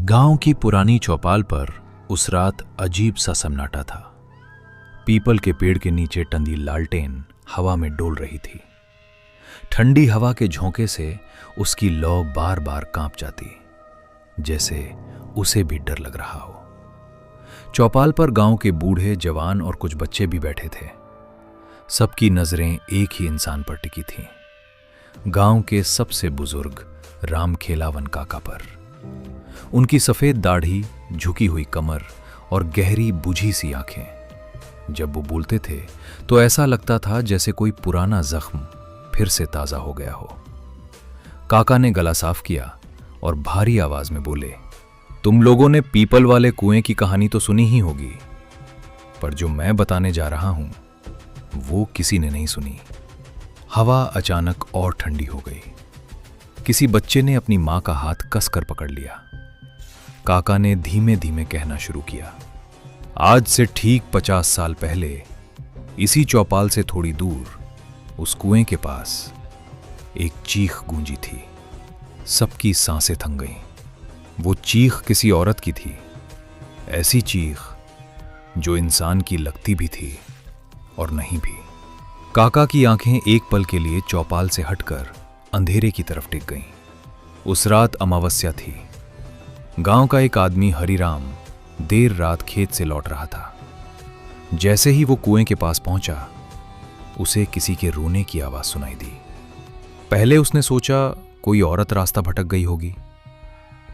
गांव की पुरानी चौपाल पर उस रात अजीब सा सन्नाटा था। पीपल के पेड़ के नीचे टंगी लालटेन हवा में डोल रही थी। ठंडी हवा के झोंके से उसकी लौ बार बार कांप जाती, जैसे उसे भी डर लग रहा हो। चौपाल पर गांव के बूढ़े, जवान और कुछ बच्चे भी बैठे थे। सबकी नजरें एक ही इंसान पर टिकी थीं, गांव के सबसे बुजुर्ग रामखेलावन काका पर। उनकी सफेद दाढ़ी, झुकी हुई कमर और गहरी बुझी सी आंखें। जब वो बोलते थे तो ऐसा लगता था जैसे कोई पुराना जख्म फिर से ताजा हो गया हो। काका ने गला साफ किया और भारी आवाज में बोले, तुम लोगों ने पीपल वाले कुएं की कहानी तो सुनी ही होगी, पर जो मैं बताने जा रहा हूं वो किसी ने नहीं सुनी। हवा अचानक और ठंडी हो गई। किसी बच्चे ने अपनी मां का हाथ कसकर पकड़ लिया। काका ने धीमे धीमे कहना शुरू किया, आज से ठीक 50 साल पहले इसी चौपाल से थोड़ी दूर उस कुएं के पास एक चीख गूंजी थी। सबकी सांसें थम गईं। वो चीख किसी औरत की थी, ऐसी चीख जो इंसान की लगती भी थी और नहीं भी। काका की आंखें एक पल के लिए चौपाल से हटकर अंधेरे की तरफ टिक गईं। उस रात अमावस्या थी। गांव का एक आदमी हरिराम देर रात खेत से लौट रहा था। जैसे ही वो कुएं के पास पहुंचा, उसे किसी के रोने की आवाज सुनाई दी। पहले उसने सोचा कोई औरत रास्ता भटक गई होगी,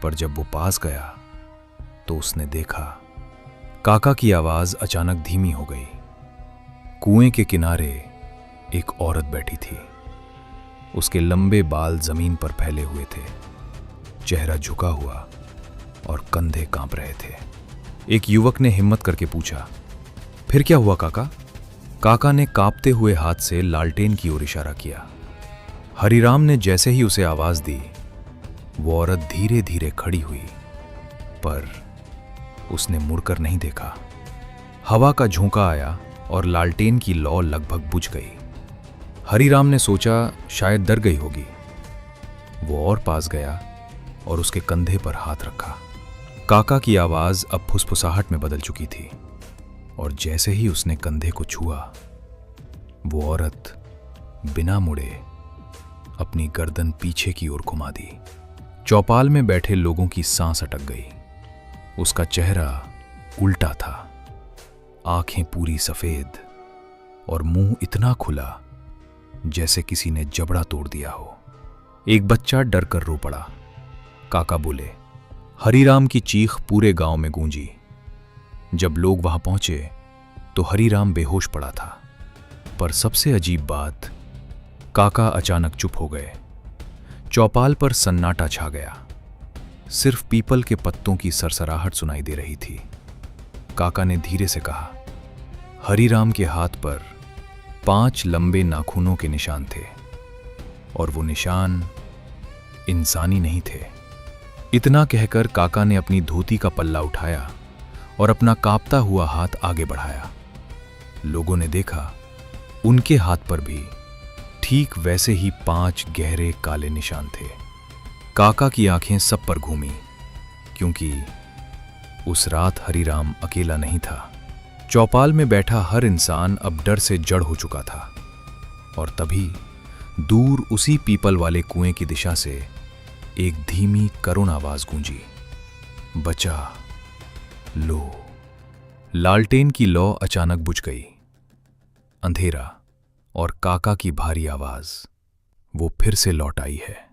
पर जब वो पास गया तो उसने देखा काका की आवाज अचानक धीमी हो गई। कुएं के किनारे एक औरत बैठी थी। उसके लंबे बाल जमीन पर फैले हुए थे, चेहरा झुका हुआ और कंधे कांप रहे थे। एक युवक ने हिम्मत करके पूछा, फिर क्या हुआ काका? काका ने कांपते हुए हाथ से लालटेन की ओर इशारा किया। हरिराम ने जैसे ही उसे आवाज दी, वो औरत धीरे धीरे खड़ी हुई, पर उसने मुड़कर नहीं देखा। हवा का झोंका आया और लालटेन की लौ लगभग बुझ गई। हरिराम ने सोचा शायद डर गई होगी। वो और पास गया और उसके कंधे पर हाथ रखा। काका की आवाज अब फुसफुसाहट में बदल चुकी थी, और जैसे ही उसने कंधे को छुआ, वो औरत बिना मुड़े अपनी गर्दन पीछे की ओर घुमा दी। चौपाल में बैठे लोगों की सांस अटक गई। उसका चेहरा उल्टा था, आंखें पूरी सफेद और मुंह इतना खुला जैसे किसी ने जबड़ा तोड़ दिया हो। एक बच्चा डर कर रो पड़ा। काका बोले। हरिराम की चीख पूरे गांव में गूंजी। जब लोग वहां पहुंचे तो हरिराम बेहोश पड़ा था, पर सबसे अजीब बात, काका अचानक चुप हो गए। चौपाल पर सन्नाटा छा गया। सिर्फ पीपल के पत्तों की सरसराहट सुनाई दे रही थी। काका ने धीरे से कहा, हरिराम के हाथ पर 5 लंबे नाखूनों के निशान थे, और वो निशान इंसानी नहीं थे। इतना कहकर काका ने अपनी धोती का पल्ला उठाया और अपना कांपता हुआ हाथ आगे बढ़ाया। लोगों ने देखा, उनके हाथ पर भी ठीक वैसे ही 5 गहरे काले निशान थे। काका की आंखें सब पर घूमी, क्योंकि उस रात हरिराम अकेला नहीं था। चौपाल में बैठा हर इंसान अब डर से जड़ हो चुका था। और तभी दूर उसी पीपल वाले कुएं की दिशा से एक धीमी करुण आवाज गूंजी, बचा लो। लालटेन की लौ अचानक बुझ गई। अंधेरा और काका की भारी आवाज वो फिर से लौट आई है।